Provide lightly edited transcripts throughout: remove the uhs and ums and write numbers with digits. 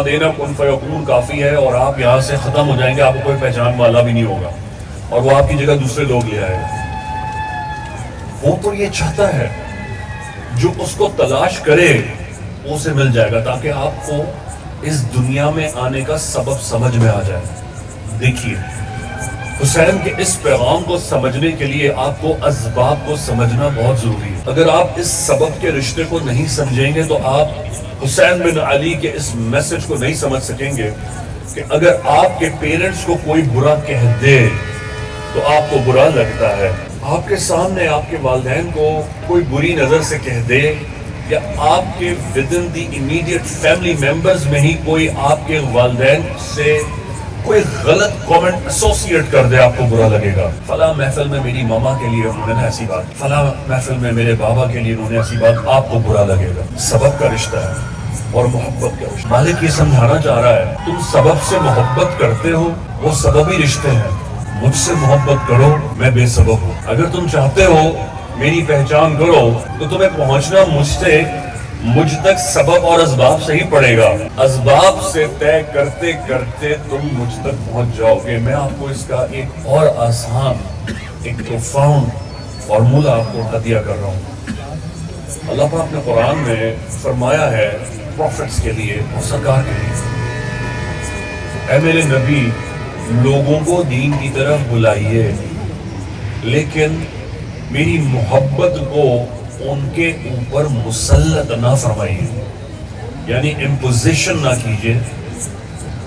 دینا کن فیکون کافی ہے اور آپ یہاں سے ختم ہو جائیں گے، آپ کو کوئی پہچان والا بھی نہیں ہوگا اور وہ آپ کی جگہ دوسرے لوگ لے آئے گا۔ وہ تو یہ چاہتا ہے جو اس کو تلاش کرے اسے مل جائے گا، تاکہ آپ کو اس دنیا میں آنے کا سبب سمجھ میں آ جائے۔ دیکھیے حسین کے اس پیغام کو سمجھنے کے لیے آپ کو اسباب کو سمجھنا بہت ضروری ہے۔ اگر آپ اس سبب کے رشتے کو نہیں سمجھیں گے تو آپ حسین بن علی کے اس میسج کو نہیں سمجھ سکیں گے کہ اگر آپ کے پیرنٹس کو کوئی برا کہہ دے تو آپ کو برا لگتا ہے، آپ کے سامنے آپ کے والدین کو کوئی بری نظر سے کہہ دے یا آپ کے ودن دی امیڈیٹ فیملی ممبرز میں ہی کوئی آپ کے والدین سے کوئی غلط کامنٹ ایسوسیٹ کر دے، آپ کو برا لگے گا۔ فلاں محفل میں میری ماما کے لیے انہوں نے ایسی بات، فلاں محفل میں میرے بابا کے لیے انہوں نے ایسی بات، آپ کو برا لگے گا۔ سبب کا رشتہ ہے اور محبت کا رشتہ۔ مالک یہ سمجھانا چاہ رہا ہے تم سبب سے محبت کرتے ہو، وہ سببی رشتے ہیں، مجھ سے محبت کرو، میں بے سبب ہوں۔ اگر تم چاہتے ہو میری پہچان کرو تو تمہیں پہنچنا مجھ تک سبب اور اسباب سے ہی پڑے گا۔ اسباب سے طے کرتے کرتے تم مجھ تک پہنچ جاؤ گے۔ میں آپ کو اس کا ایک اور آسان، ایک پروفاؤنڈ فارمولا آپ کو عطیہ کر رہا ہوں۔ اللہ پاک نے قرآن میں فرمایا ہے پروفٹس کے لیے اور سرکار کے لیے، اے میرے نبی لوگوں کو دین کی طرف بلائیے، لیکن میری محبت کو ان کے اوپر مسلط نہ فرمائیے، یعنی امپوزیشن نہ کیجیے،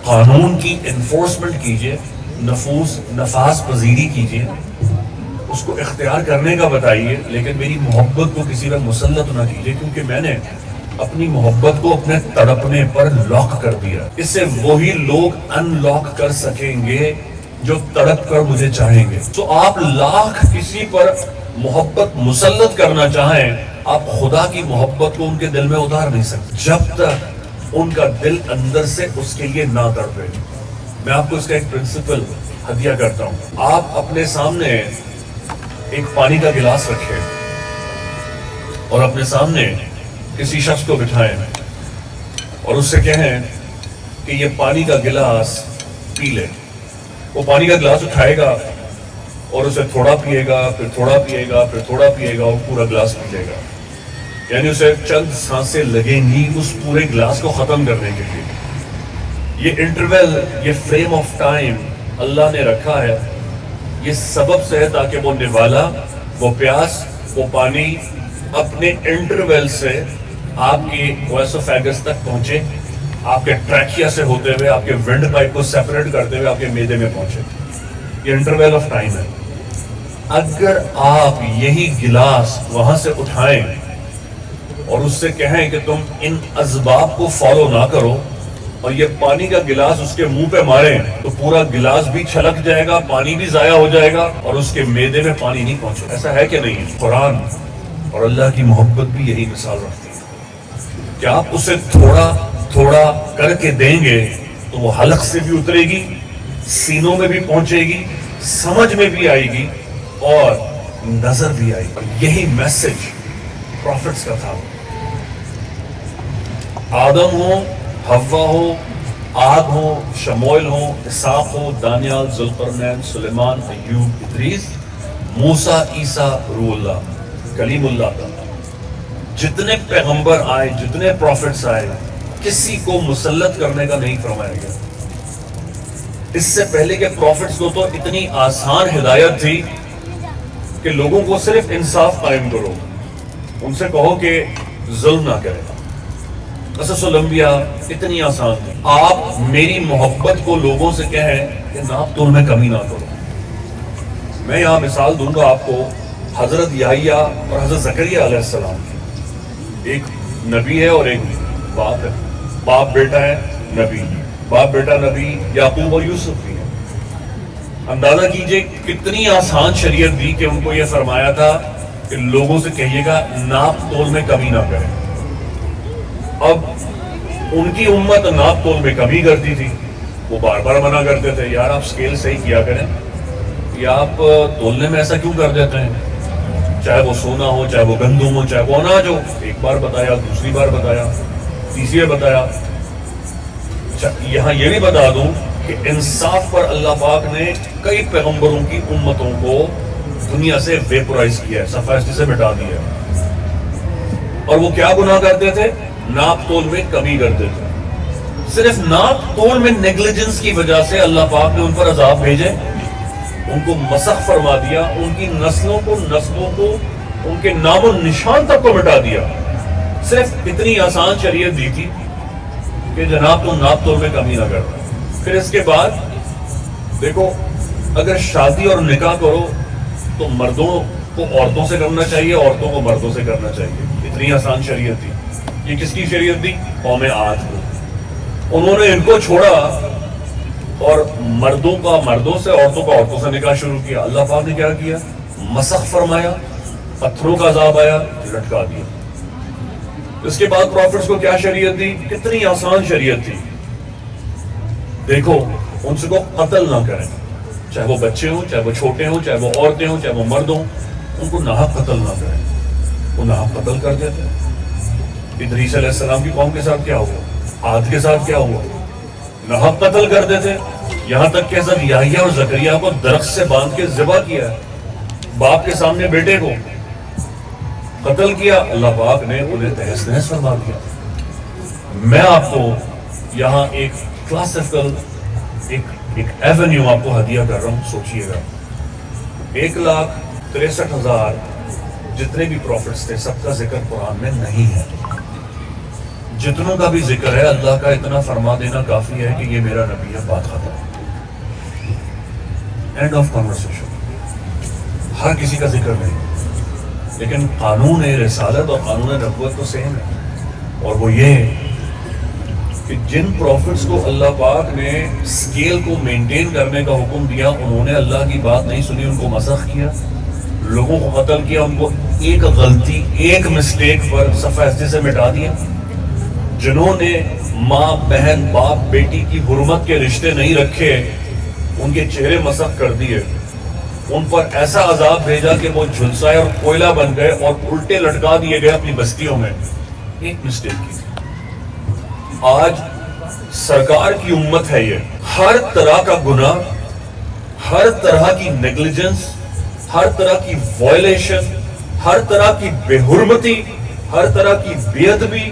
قانون کی انفورسمنٹ کیجیے، نفاذ پذیری کیجیے، اس کو اختیار کرنے کا بتائیے، لیکن میری محبت کو کسی پر مسلط نہ کیجیے، کیونکہ میں نے اپنی محبت کو اپنے تڑپنے پر لاک کر دیا۔ اس سے وہی لوگ ان لاک کر سکیں گے جو تڑپ کر مجھے چاہیں گے۔ تو آپ لاکھ کسی پر محبت مسلط کرنا چاہیں، آپ خدا کی محبت کو ان کے دل میں اتار نہیں سکتے جب تک ان کا دل اندر سے اس کے لیے نہ تڑپے۔ میں آپ کو اس کا ایک پرنسپل ہدیہ کرتا ہوں۔ آپ اپنے سامنے ایک پانی کا گلاس رکھیں اور اپنے سامنے کسی شخص کو بٹھائیں اور اس سے کہیں کہ یہ پانی کا گلاس پی لے۔ وہ پانی کا گلاس اٹھائے گا اور اسے تھوڑا پیے گا، پھر تھوڑا پیے گا، پھر تھوڑا پیے گا اور پورا گلاس پی لے گا، یعنی اسے چند سانسیں لگیں گی اس پورے گلاس کو ختم کرنے کے لیے۔ یہ انٹرول، یہ فریم آف ٹائم اللہ نے رکھا ہے، یہ سبب سے ہے تاکہ وہ نوالا، وہ پیاس، وہ پانی اپنے انٹرول سے آپ کی ویسوفیگس تک پہنچے، آپ کے ٹریکیا سے ہوتے ہوئے آپ کے ونڈ پائپ کو سیپریٹ کرتے ہوئے آپ کے معدے میں پہنچے۔ یہ انٹرول آف ٹائم ہے۔ اگر آپ یہی گلاس وہاں سے اٹھائیں اور اس سے کہیں کہ تم ان اسباب کو فالو نہ کرو اور یہ پانی کا گلاس اس کے منہ پہ ماریں تو پورا گلاس بھی چھلک جائے گا، پانی بھی ضائع ہو جائے گا اور اس کے معدے میں پانی نہیں پہنچے۔ ایسا ہے کہ نہیں؟ قرآن اور اللہ کی محبت بھی یہی مثال رکھتی ہے کہ آپ اسے تھوڑا تھوڑا کر کے دیں گے تو وہ حلق سے بھی اترے گی، سینوں میں بھی پہنچے گی، سمجھ میں بھی آئے گی اور نظر بھی آئے گی۔ یہی میسج پروفٹس کا تھا۔ آدم ہو، حوا ہو، آگ ہو، شموئیل ہو، اسحاق ہو، دانیال، ذوالقرنین، سلیمان، ایوب، ادریس، موسیٰ، عیسیٰ، روح اللہ، کلیم اللہ کا، جتنے پیغمبر آئے، جتنے پروفٹس آئے، کسی کو مسلط کرنے کا نہیں فرمایا گیا۔ اس سے پہلے کے پروفٹس کو تو اتنی آسان ہدایت تھی کہ لوگوں کو صرف انصاف قائم کرو، ان سے کہو کہ ظلم نہ کرے۔ قصص الانبیاء اتنی آسان تھی۔ آپ میری محبت کو لوگوں سے کہیں کہ ناپ تول میں کمی نہ کرو۔ میں یہاں مثال دوں گا آپ کو حضرت یحییٰ اور حضرت زکریا علیہ السلام کی۔ ایک نبی ہے اور ایک باپ ہے، باپ بیٹا ہے نبی، باپ بیٹا نبی یعقوب اور یوسف بھی ہیں۔ اندازہ کیجئے کتنی آسان شریعت دی کہ ان کو یہ فرمایا تھا کہ لوگوں سے کہیے گا ناپ تول میں کمی نہ کریں۔ اب ان کی امت ناپ تول میں کمی کرتی تھی، وہ بار بار منع کرتے تھے، یار آپ سکیل صحیح کیا کریں، یا آپ تولنے میں ایسا کیوں کر دیتے ہیں؟ چاہے وہ سونا ہو، چاہے وہ گندم ہو، چاہے وہ اناج ہو۔ ایک بار بتایا، دوسری بار بتایا، تیسری بار بتایا، یہاں یہ بھی بتا دوں کہ انصاف پر اللہ پاک نے کئی پیغمبروں کی امتوں کو دنیا سے ویپورائز کیا ہے، صفحے سے مٹا دیا ہے۔ اور وہ کیا گناہ کرتے تھے؟ ناپ تول میں کمی کرتے تھے۔ صرف ناپ تول میں نیگلیجنس کی وجہ سے اللہ پاک نے ان پر عذاب بھیجے، ان کو مسخ فرما دیا، ان کی نسلوں کو ان کے نام و نشان تک کو مٹا دیا۔ صرف اتنی آسان شریعت دی تھی کہ جناب تم ناپ تول میں کمی نہ کرنا۔ پھر اس کے بعد دیکھو، اگر شادی اور نکاح کرو تو مردوں کو عورتوں سے کرنا چاہیے، عورتوں کو مردوں سے کرنا چاہیے۔ اتنی آسان شریعت تھی۔ یہ کس کی شریعت تھی؟ قوم عاد کو۔ انہوں نے ان کو چھوڑا اور مردوں کا مردوں سے، عورتوں کا عورتوں سے نکاح شروع کیا۔ اللہ پاک نے کیا کیا؟ مسخ فرمایا، پتھروں کا عذاب آیا، لٹکا دیا۔ اس کے بعد پروفٹس کو کیا شریعت دی؟ کتنی آسان شریعت تھی۔ دیکھو، ان سے کو قتل نہ کریں، چاہے وہ بچے ہوں، چاہے وہ چھوٹے ہوں، چاہے وہ عورتیں ہوں، چاہے وہ مرد ہوں، ان کو ناحق قتل نہ کریں۔ وہ ناحق قتل کر دیتے۔ ادریس علیہ السلام کی قوم کے ساتھ کیا ہوا؟ عاد کے ساتھ کیا ہوا؟ ناحق قتل کر دیتے، یہاں تک کہ حضرت یحییٰ اور زکریا کو درخت سے باندھ کے ذبح کیا ہے۔ باپ کے سامنے بیٹے کو قتل کیا، اللہ پاک نے انہیں تہس نہس فرما دیا۔ میں آپ کو یہاں ایک کلاسیکل ایک ایونیو آپ کو ہدیہ کر رہا ہوں، سوچئے گا۔ 1,63,000 جتنے بھی پروفٹس تھے، سب کا ذکر قرآن میں نہیں ہے۔ جتنوں کا بھی ذکر ہے، اللہ کا اتنا فرما دینا کافی ہے کہ یہ میرا نبی ہے، بات ختم، اینڈ آف کنورسیشن۔ ہر کسی کا ذکر نہیں، لیکن قانون رسالت اور قانون نبوت تو سیم ہے، اور وہ یہ کہ جن پروفٹس کو اللہ پاک نے سکیل کو مینٹین کرنے کا حکم دیا، انہوں نے اللہ کی بات نہیں سنی، ان کو مسخ کیا، لوگوں کو قتل کیا، ان کو ایک غلطی، ایک مسٹیک پر صفحے سے مٹا دیا۔ جنہوں نے ماں، بہن، باپ، بیٹی کی حرمت کے رشتے نہیں رکھے، ان کے چہرے مسخ کر دیے، ان پر ایسا عذاب بھیجا کہ وہ جھلسائے اور کوئلہ بن گئے اور الٹے لٹکا دیے گئے اپنی بستیوں میں۔ ایک مسٹیک کی تھی۔ آج سرکار کی امت ہے، یہ ہر طرح کا گناہ، ہر طرح کی نیگلیجنس، ہر طرح کی وائلیشن، ہر طرح کی بے حرمتی، ہر طرح کی بے ادبی،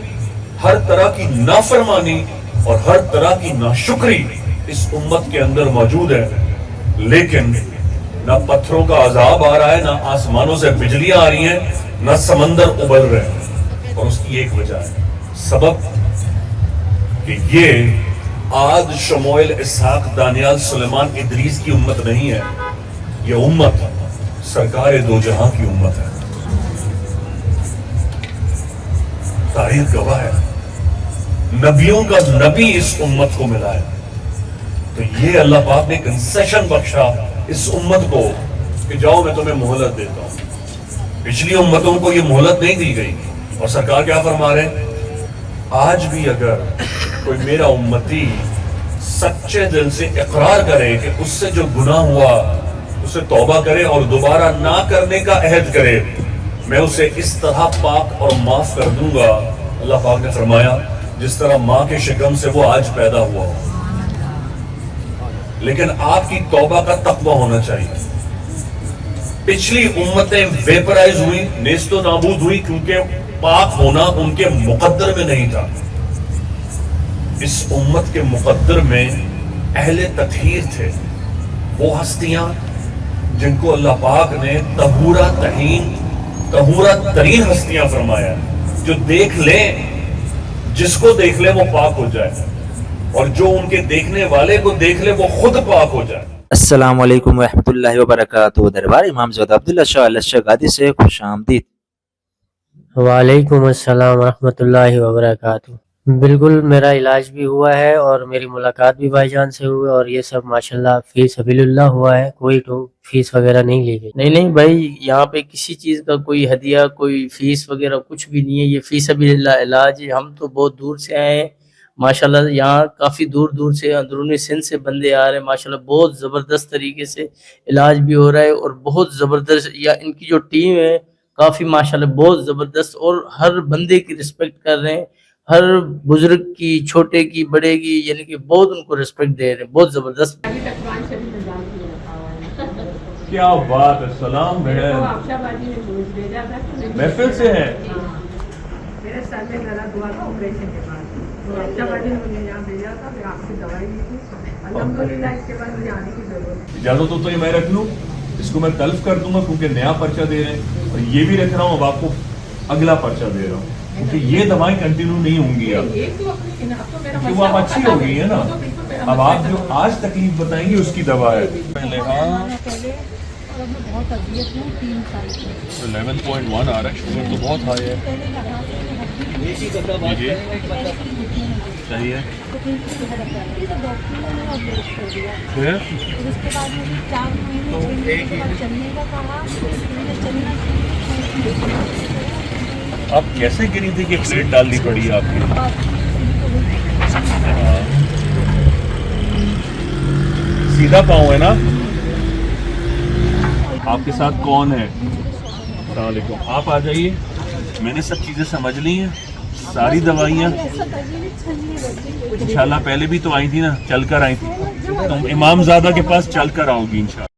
ہر طرح کی نافرمانی اور ہر طرح کی ناشکری اس امت کے اندر موجود ہے۔ لیکن نہ پتھروں کا عذاب آ رہا ہے، نہ آسمانوں سے بجلیاں آ رہی ہیں، نہ سمندر ابل رہے ہیں۔ اور اس کی ایک وجہ ہے، سبب کہ یہ عاد، شموئیل، اسحاق، دانیال، سلیمان، ادریس کی امت نہیں ہے، یہ امت سرکار دو جہاں کی امت ہے۔ تاریخ گواہ ہے، نبیوں کا نبی اس امت کو ملا ہے۔ تو یہ اللہ پاک نے کنسیشن بخشا اس امت کو کہ جاؤ میں تمہیں مہلت دیتا ہوں۔ پچھلی امتوں کو یہ مہلت نہیں دی گئی، اور سرکار کیا فرما رہے ہیں؟ آج بھی اگر کوئی میرا امتی سچے دل سے اقرار کرے کہ اس سے جو گناہ ہوا اسے توبہ کرے اور دوبارہ نہ کرنے کا عہد کرے، میں اسے اس طرح پاک اور معاف کر دوں گا، اللہ پاک نے فرمایا، جس طرح ماں کے شکم سے وہ آج پیدا ہوا ہو۔ لیکن آپ کی توبہ کا تقوی ہونا چاہیے۔ پچھلی امتیں ویپرائز ہوئی، نیست و نابود ہوئی، کیونکہ پاک ہونا ان کے مقدر میں نہیں تھا۔ اس امت کے مقدر میں اہل تطہیر تھے، وہ ہستیاں جن کو اللہ پاک نے طہورہ ترین ہستیاں فرمایا، جو دیکھ لیں، جس کو دیکھ لے وہ پاک ہو جائے، اور جو ان کے دیکھنے والے کو دیکھ لے وہ خود پاک ہو جائے۔ السلام علیکم ورحمۃ اللہ وبرکاتہ۔ دربار امام زیاد عبداللہ شاہ الشگادی سے خوش آمدید۔ وعلیکم السلام ورحمۃ اللہ وبرکاتہ۔ بالکل، میرا علاج بھی ہوا ہے اور میری ملاقات بھی بھائی جان سے ہوئی، اور یہ سب ماشاءاللہ فی سبیل اللہ ہوا ہے، کوئی تو فیس وغیرہ نہیں لی گئی۔ نہیں بھائی، یہاں پہ کسی چیز کا کوئی ہدیہ، کوئی فیس وغیرہ کچھ بھی نہیں ہے، یہ فی سبیل اللہ علاج ہے۔ ہم تو بہت دور سے آئے ہیں ماشاءاللہ، یہاں کافی دور دور سے اندرونی سندھ سے بندے آ رہے ہیں ماشاءاللہ، بہت زبردست طریقے سے علاج بھی ہو رہا ہے، اور بہت زبردست ان کی جو ٹیم ہے کافی ماشاءاللہ بہت زبردست، اور ہر بندے کی رسپیکٹ کر رہے ہیں، ہر بزرگ کی، چھوٹے کی، بڑے کی، یعنی کہ بہت ان کو ریسپیکٹ دے رہے ہیں، بہت زبردست. کیا بات ہے. سلام بہن. محفل سے ہے. میرے سر میں درد ہوا تھا آپریشن کے بعد، تو اچھا باجی نے مجھے یہاں بھیجا تھا، پھر آپ کی دوائی لی تھی. الحمدللہ اس کے بعد مجھے آنے کی ضرورت. اجازت ہو تو یہ میں رکھ لوں. اس کو میں تلف کر دوں گا کیونکہ نیا پرچہ دے رہے ہیں، اور یہ بھی رکھ رہا ہوں. اب آپ کو اگلا پرچہ دے رہا ہوں کیونکہ یہ دوائیں کنٹینیو نہیں ہوں گی اب، کیونکہ وہ اب اچھی ہو گئی ہے نا. اب آپ جو آج تکلیف بتائیں گے اس کی دوا ہے. پہلے ہاں بہت طبیعت ہوں 3 سال سے 11.1 آ رہا ہے. شوگر تو بہت ہائی ہے. جی صحیح ہے. پھر اس کے بعد مجھے 4 مہینے چلنے کا کہا. آپ کیسے گری تھی کہ پلیٹ ڈالنی پڑی آپ کی؟ سیدھا پاؤں ہے نا. آپ کے ساتھ کون ہے؟ السلام علیکم. آپ آ جائیے. میں نے سب چیزیں سمجھ لی ہیں، ساری دوائیاں انشاءاللہ. پہلے بھی تو آئی تھی نا، چل کر آئی تھی. تم امام زادہ کے پاس چل کر آؤ گی انشاءاللہ.